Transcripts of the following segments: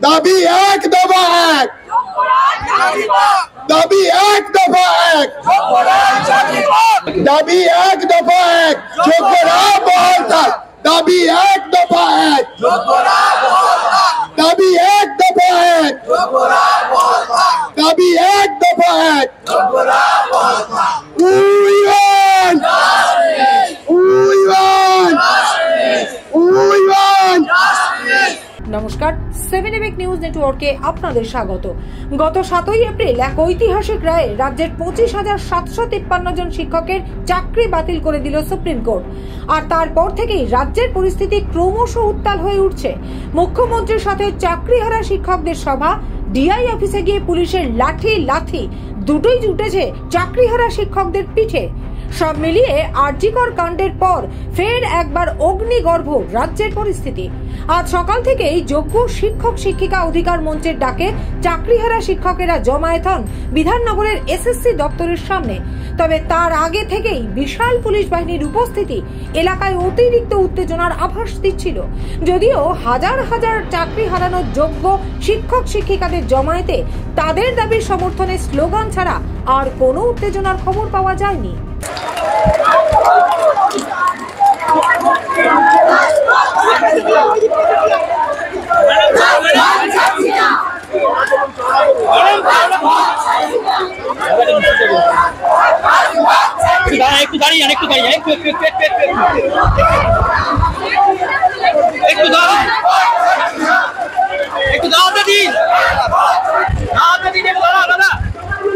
দাবি এক দফা এক, দাবি এক দফা এক, দাবি এক দফা এক, যোগ্যরা বহাল থাক, দাবি এক দফা এক, দাবি এক দফা এক, দাবি এক দফা এক। নমস্কার, 7 এবেক নিউজ নেটওয়ার্কে আপনাদের স্বাগত। গত 7ই এপ্রিল এক ঐতিহাসিক রায়ে রাজ্যের 25,753 জন শিক্ষকের চাকরি বাতিল করে দিল সুপ্রিম কোর্ট। আর তারপর থেকেই রাজ্যের পরিস্থিতি ক্রমশ উত্তাল হয়ে উঠছে। মুখ্যমন্ত্রীর সাথে চাকরিহারা শিক্ষকদের সভা, ডিআই অফিসে গিয়ে পুলিশের লাঠি দুটোই জুটেছে চাকরিহারা শিক্ষকদের পিঠে। সব মিলিয়ে আরজিকর কাণ্ডের পর ফের একবার অগ্নিগর্ভ রাজ্যের পরিস্থিতি। আজ সকাল থেকেই যোগ্য শিক্ষক শিক্ষিকা অধিকার মঞ্চের ডাকে চাকরিহারা শিক্ষকেরা জমায়েত হন বিধাননগরের এসএসসি দপ্তরের সামনে। তবে তার আগে থেকেই বিশাল পুলিশ বাহিনীর উপস্থিতি এলাকায় অতিরিক্ত উত্তেজনার আভাস দিচ্ছিল। যদিও হাজার হাজার চাকরি হারানোর যোগ্য শিক্ষক শিক্ষিকাদের জমায়েতে তাদের দাবির সমর্থনে স্লোগান ছাড়া আর কোনো উত্তেজনার খবর পাওয়া যায়নি। একটু দাঁড়িয়ে একটু দাও দাদি,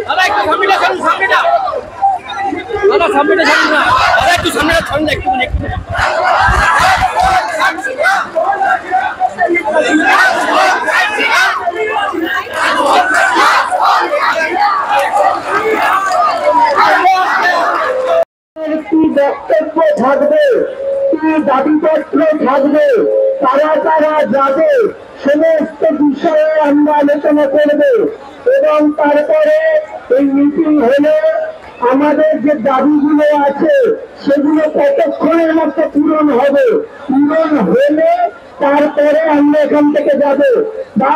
দাদা একটু সামনেটা দাদা সামনেটা দাদা একটু সামনে একটু বক্তব্য থাকবে, দাবিপত্র থাকবে, তারা যাবে, সমস্ত বিষয়ে আমরা আলোচনা করব এবং তারপরে এই মিটিং হলে আমাদের যে দাবিগুলো আছে সেগুলো কতক্ষণের মধ্যে পূরণ হবে, পূরণ হলে তারপরে আমরা এখান থেকে যাব বা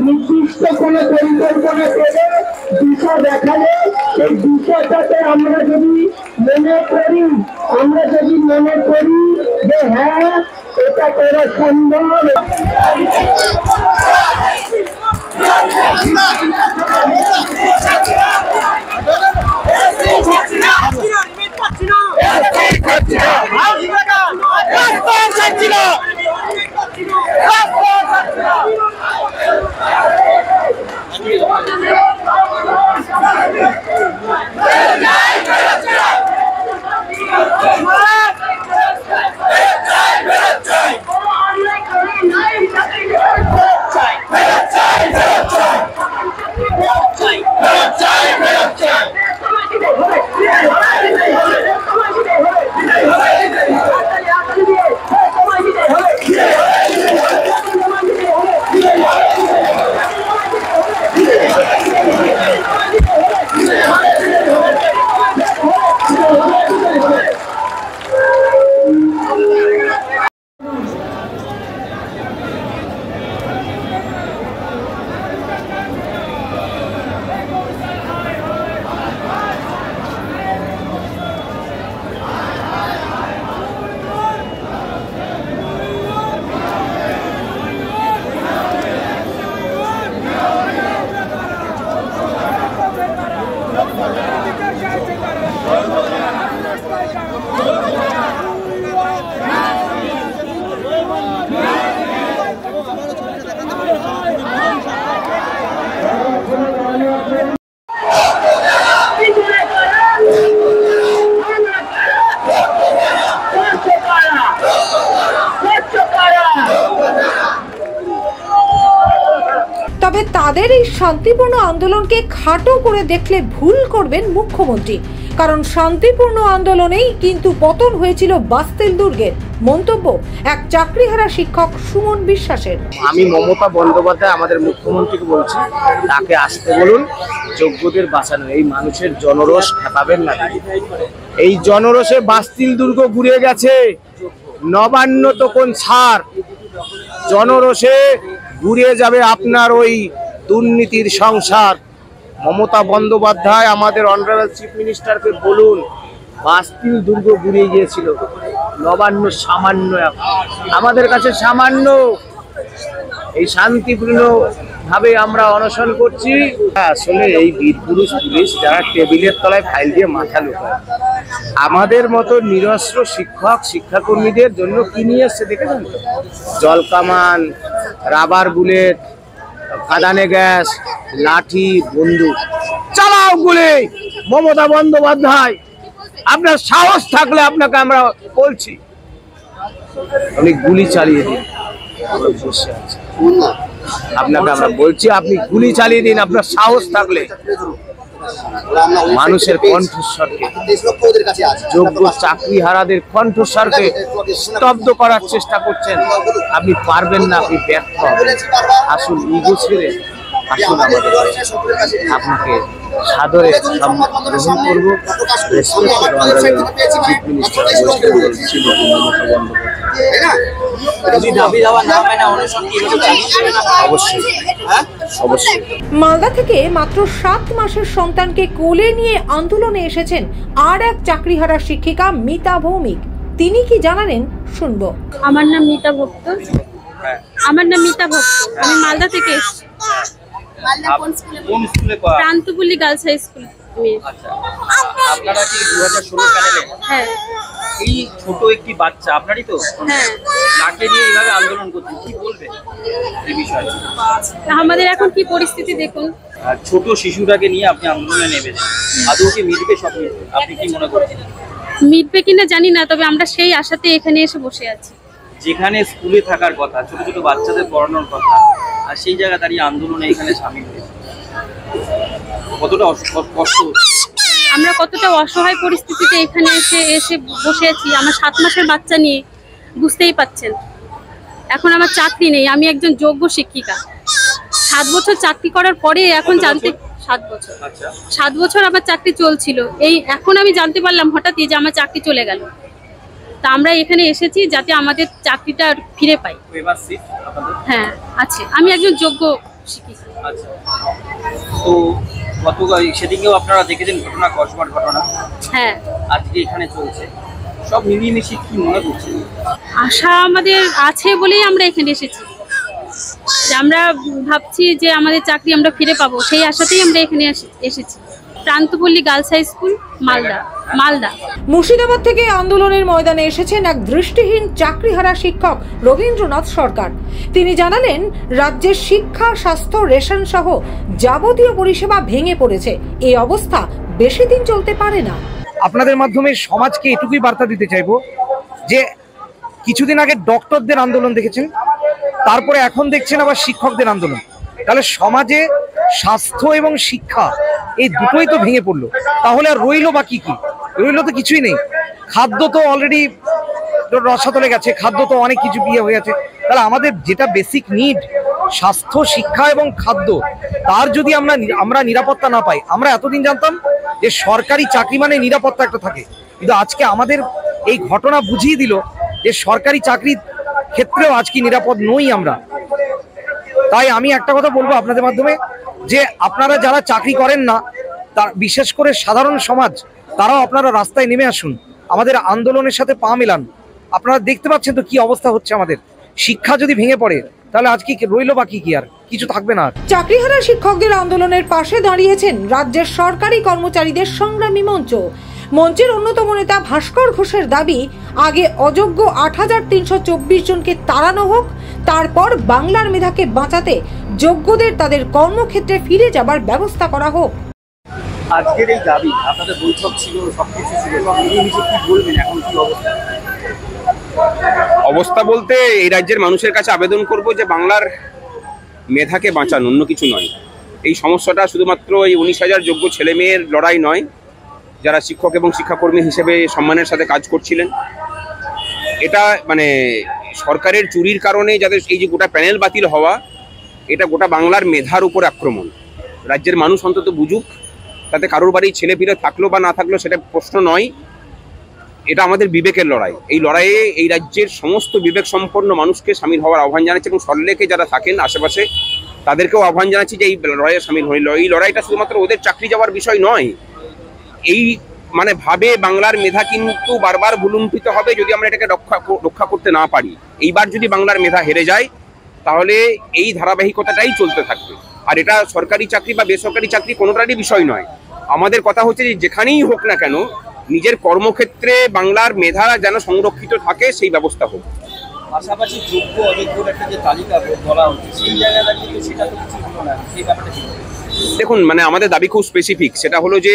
নির্দিষ্ট কোনো পরিকল্পনা করে বিষয় দেখালে সেই বিষয়টাতে আমরা যদি মনে করি যে হ্যাঁ এটা করা সম্ভব। তবে তাদের এই শান্তিপূর্ণ আন্দোলনকে খাটো করে দেখলে ভুল করবেন মুখ্যমন্ত্রী, কারণ শান্তিপূর্ণ আন্দোলনেই কিন্তু পতন হয়েছিল বাস্তিল দুর্গের। মন্তব্য এক চাকরিহারা শিক্ষক সুমন বিশ্বাসের। আমি মমতা বন্দ্যোপাধ্যায় আমাদের মুখ্যমন্ত্রীকে বলছি, তাকে আসতে বলুন, যোগ্যদের বাঁচানো। এই মানুষের জনরোষ খেপাবেন না। এই জনরোষে বাস্তিল দুর্গ ঘুরে গেছে, নবান্ন তো কোন ছাড়, জনরোষে ঘুরে যাবে আপনার ওই দুর্নীতির সংসার। মমতা বন্দ্যোপাধ্যায় আমাদের অনারেবল চিফ মিনিস্টারকে বলুন, বাস্তিল দুর্গ ঘুরিয়ে গিয়েছিল, নবান্ন সামান্য, আমাদের কাছে সামান্য। এই শান্তিপূর্ণ ভাবে আমরা অনশন করছি। আসলে এই বীরপুরুষ পুলিশ যারা টেবিলের তলায় ফাইল দিয়ে মাথা লুকায়, আমাদের মতো নিরস্ত্র শিক্ষক শিক্ষাকর্মীদের জন্য কি নিয়ে এসছে দেখেছেন তো? জল কামান, রাবার বুলেট, কাঁদানে গ্যাস, লাঠি, বন্দুক। চালাও গুলি। মমতা বন্দ্যোপাধ্যায়, আপনার সাহস থাকলে আপনাকে আমরা বলছি, আপনি গুলি চালিয়ে দিন। বসে আছে, আপনাকে আমরা বলছি আপনি গুলি চালিয়ে দিন, আপনার সাহস থাকলে। মানুষের কণ্ঠস্বরকে, যোগ্য চাকরিহারাদের কণ্ঠস্বরকে স্তব্ধ করার চেষ্টা করছেন। আপনি পারবেন না, আপনি ব্যর্থ হবেন। আসুন ইগো ছেড়ে আসুন আমাদের, আপনাকে সাদরে গ্রহণ করবো। চিফ মিনিস্টার মালদা থেকে মাত্র 7 মাসের সন্তানকে কোলে নিয়ে আন্দোলনে এসেছেন আর এক চাকরিহারা শিক্ষিকা মিতা ভৌমিক। তিনি কি জানালেন শুনবো। আমার নাম মিতা ভক্ত। আমি মালদা থেকে এসেছি। Prantapalli girls high school. আপনারা কি 2016 প্যানেলে? হ্যাঁ। এই ছোট একটি বাচ্চা আপনারই তো? হ্যাঁ। তাকে নিয়ে এইভাবে আন্দোলন করছেন, কি বলবেন এই বিষয়ে? আমাদের এখন কি পরিস্থিতি দেখুন। ছোট শিশুটাকে নিয়ে আপনি আন্দোলনে নেমেছেন, আদৌ কি মিটবে সব? আপনি কি মনে করছেন মিটবে কিনা জানি না, তবে আমরা সেই আশাতে এখানে এসে বসে আছি। যেখানে স্কুলে থাকার কথা, ছোট ছোট বাচ্চাদের পড়ানোর কথা, আর সেই জায়গা দাঁড়িয়ে আন্দোলনে এখানে সামিল হয়েছে, কতটা কষ্ট? আমরা কতটা অসহায় পরিস্থিতিতে এখানে এসে বসে আছি আমার 7 মাসের বাচ্চা নিয়ে, বুঝতেই পাচ্ছেন। এখন আমার চাকরি নেই, আমি একজন যোগ্য শিক্ষিকা। 7 বছর চাকরি করার পরে এখন জানতে 7 বছর। আচ্ছা, 7 বছর আমার চাকরি চলছিল, এই এখন আমি জানতে পারলাম হঠাৎই যে আমার চাকরি চলে গেল। তা আমরা এখানে এসেছি যাতে আমাদের চাকরিটা ফিরে পাই। হ্যাঁ আছে, আমি একজন যোগ্য শিক্ষিকা। আচ্ছা, তো গতকাল সেদিনকেও আপনারা দেখেছেন ঘটনা, কসবার ঘটনা। হ্যাঁ, আজকে এখানে চলছে, সব মিলিয়ে মিশিয়ে কি মনে করছেন? আশা আমাদের আছে বলেই আমরা এখানে এসেছি, যে আমরা ভাবছি যে আমাদের চাকরি আমরা ফিরে পাবো, সেই আশাতেই আমরা এখানে এসেছি। Prantapalli girls high school, Malda. Murshidabad থেকে আন্দোলনের ময়দানে এসেছেন এক দৃষ্টিহীন চাকরিহারা শিক্ষক রবীন্দ্রনাথ সরকার। তিনি জানালেন, রাজ্যের শিক্ষা, স্বাস্থ্য, রেশন সহ যাবতীয় পরিষেবা ভেঙে পড়েছে। এই অবস্থা বেশি দিন চলতে পারে না। আপনাদের মাধ্যমে সমাজকে এটুকুই বার্তা দিতে চাইবো যে কিছুদিন আগে ডক্টরদের আন্দোলন দেখেছেন, তারপরে এখন দেখছেন আবার শিক্ষকদের আন্দোলন। তাহলে সমাজে স্বাস্থ্য এবং শিক্ষা এই দুটোই তো ভেঙে পড়লো, তাহলে আর রইলো বাকি কি? রইলো তো কিছুই নেই। খাদ্য তো অলরেডি রসাতলে গেছে, খাদ্য তো অনেক কিছু বিয়ে হয়ে গেছে। তাহলে আমাদের যেটা বেসিক নিড, স্বাস্থ্য, শিক্ষা এবং খাদ্য, তার যদি আমরা নিরাপত্তা না পাই। আমরা এতদিন জানতাম যে সরকারি চাকরি মানে নিরাপত্তা একটা থাকে, কিন্তু আজকে আমাদের এই ঘটনা বুঝিয়ে দিল যে সরকারি চাকরির ক্ষেত্রেও আজকে নিরাপদ নই আমরা। তাই আমি একটা কথা বলবো আপনাদের মাধ্যমে, যে আপনারা যারা চাকরি করেন না, তার বিশেষ করে সাধারণ সমাজ, তারাও আপনারা রাস্তায় নেমে আসুন, আমাদের আন্দোলনের সাথে পা মেলান। আপনারা দেখতে পাচ্ছেন তো কি অবস্থা হচ্ছে আমাদের। শিক্ষা যদি ভেঙে পড়ে তাহলে আজকে রইলো বাকি কি? আর কিছু থাকবে না। চাকরিহারা শিক্ষকদের আন্দোলনের পাশে দাঁড়িয়েছেন রাজ্যের সরকারি কর্মচারীদের সংগ্রামী মঞ্চ। মঞ্চের অন্যতম নেতা ভাস্কর ঘোষের দাবি, আগে অযোগ্য ৮৩২৪ জনকে তাড়ানো হোক, তারপর বাংলার মেধাকে বাঁচাতে যোগ্যদের তাদের কর্মক্ষেত্রে ফিরে যাবার ব্যবস্থা করা হোক। আজকের এই দাবি, আপনাদের বৈঠক ছিল, সবকিছু ছিল, সব মিলিয়ে মিশিয়ে কি বলবেন এখন কি অবস্থা? অবস্থা বলতে এই রাজ্যের মানুষের কাছে আবেদন করব যে বাংলার মেধাকে বাঁচান, অন্য কিছু নয়। এই সমস্যাটা শুধুমাত্র এই ১৯,০০০ যোগ্য ছেলে মেয়ের লড়াই নয়, যারা শিক্ষক এবং শিক্ষাকর্মী হিসেবে সম্মানের সাথে কাজ করছিলেন। এটা মানে সরকারের চুরির কারণে যাদের এই যে গোটা প্যানেল বাতিল হওয়া, এটা গোটা বাংলার মেধার উপর আক্রমণ। রাজ্যের মানুষ অন্তত বুঝুক, তাতে কারোর বাড়ি ছেলে ফিরে থাকলো বা না থাকলো সেটা প্রশ্ন নয়। এটা আমাদের বিবেকের লড়াই। এই লড়াইয়ে এই রাজ্যের সমস্ত বিবেক সম্পন্ন মানুষকে সামিল হওয়ার আহ্বান জানাচ্ছি এবং সল্লেকে যারা থাকেন আশেপাশে তাদেরকেও আহ্বান জানাচ্ছি যে এই লড়াইয়ে সামিল হইল। এই লড়াইটা শুধুমাত্র ওদের চাকরি যাওয়ার বিষয় নয়, এই মানে ভাবে বাংলার মেধা কিন্তু বারবার ভুলুণ্ঠিত হবে যদি আমরা এটাকে রক্ষা করতে না পারি। এইবার যদি বাংলার মেধা হেরে যায় তাহলে এই ধারাবাহিকতাটাই চলতে থাকবে। আর এটা সরকারি চাকরি বা বেসরকারি চাকরি কোনোটারই বিষয় নয়। আমাদের কথা হচ্ছে যে যেখানেই হোক না কেন নিজের কর্মক্ষেত্রে বাংলার মেধা যেন সংরক্ষিত থাকে সেই ব্যবস্থা হোক। পাশাপাশি যোগ্য অযোগ্যর একটা যে তালিকা বলা হচ্ছে সেই জায়গাটা কিন্তু সেটা তো কিছু হলো না, সেই ব্যাপারটা কি? দেখুন, মানে আমাদের দাবি খুব স্পেসিফিক, সেটা হলো যে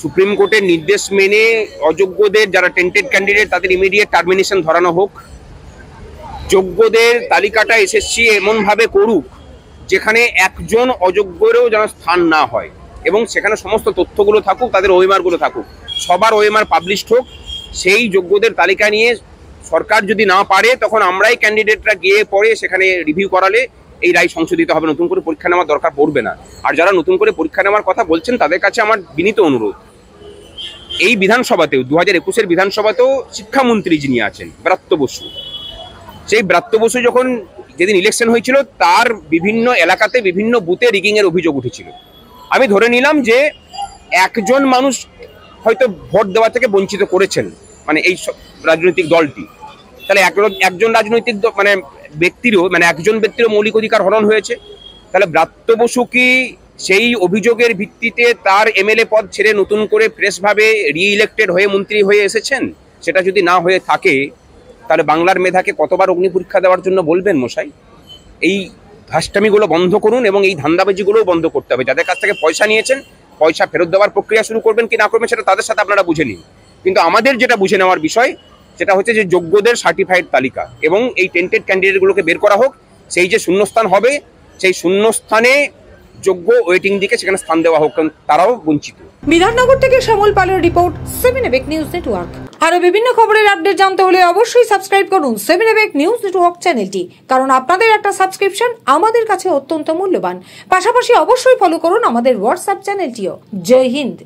সুপ্রিম কোর্টের নির্দেশ মেনে অযোগ্যদের যারা টেন্টেড ক্যান্ডিডেট তাদের ইমিডিয়েট টার্মিনেশন ধরানো হোক। যোগ্যদের তালিকাটা এসএসসি এমনভাবে করুক যেখানে একজন অযোগ্যেরও যেন স্থান না হয় এবং সেখানে সমস্ত তথ্যগুলো থাকুক, তাদের ওএমআরগুলো থাকুক, সবার ওএমআর পাবলিশড হোক। সেই যোগ্যদের তালিকা নিয়ে সরকার যদি না পারে তখন আমরাই ক্যান্ডিডেটরা গিয়ে পরে সেখানে রিভিউ করালে এই রায় সংশোধিত হবে, নতুন করে পরীক্ষা নেওয়ার দরকার পড়বে না। আর যারা নতুন করে পরীক্ষা নেওয়ার কথা বলছেন তাদের কাছে আমার বিনীত অনুরোধ, এই বিধানসভাতেও 2021-এর বিধানসভাতেও শিক্ষামন্ত্রী যিনি আছেন ব্রাত্য বসু, সেই ব্রাত্য বসু যখন যেদিন ইলেকশন হয়েছিল তার বিভিন্ন এলাকাতে বিভিন্ন বুথে রিগিংয়ের অভিযোগ উঠেছিল। আমি ধরে নিলাম যে একজন মানুষ হয়তো ভোট দেওয়া থেকে বঞ্চিত করেছেন, মানে এই রাজনৈতিক দলটি, তাহলে একজন রাজনৈতিক মানে একজন ব্যক্তিরও মৌলিক অধিকার হরণ হয়েছে। তাহলে ব্রাত্য বসু কি সেই অভিযোগের ভিত্তিতে তার এমএলএ পদ ছেড়ে নতুন করে ফ্রেশভাবে রিইলেক্টেড হয়ে মন্ত্রী হয়ে এসেছেন? সেটা যদি না হয়ে থাকে তাহলে বাংলার মেধাকে কতবার অগ্নি পরীক্ষা দেওয়ার জন্য বলবেন মশাই? এই ধাস্টামিগুলো বন্ধ করুন এবং এই ধান্দাবাজিগুলোও বন্ধ করতে হবে। যাদের কাছ থেকে পয়সা নিয়েছেন পয়সা ফেরত দেওয়ার প্রক্রিয়া শুরু করবেন কি না করবেন সেটা তাদের সাথে আপনারা বুঝে নিন। কিন্তু আমাদের যেটা বুঝে নেওয়ার বিষয় সেটা হচ্ছে যে যোগ্যদের সার্টিফাইড তালিকা এবং এই টেন্টেড ক্যান্ডিডেটগুলোকে বের করা হোক। সেই যে শূন্যস্থান হবে সেই শূন্যস্থানে যোগ্য ওয়েটিং দিকে সেখানে স্থান দেওয়া হোক, কারণ তারাও বঞ্চিত। বিধাননগর থেকে শ্যামল পালের রিপোর্ট, 7 এবেক নিউজ নেটওয়ার্ক। আরো বিভিন্ন খবরের আপডেট জানতে হলে অবশ্যই সাবস্ক্রাইব করুন 7 এবেক নিউজ নেটওয়ার্ক চ্যানেলটি, কারণ আপনাদের একটা সাবস্ক্রিপশন আমাদের কাছে অত্যন্ত মূল্যবান। পাশাপাশি অবশ্যই ফলো করুন আমাদের হোয়াটসঅ্যাপ চ্যানেলটিও। জয় হিন্দ।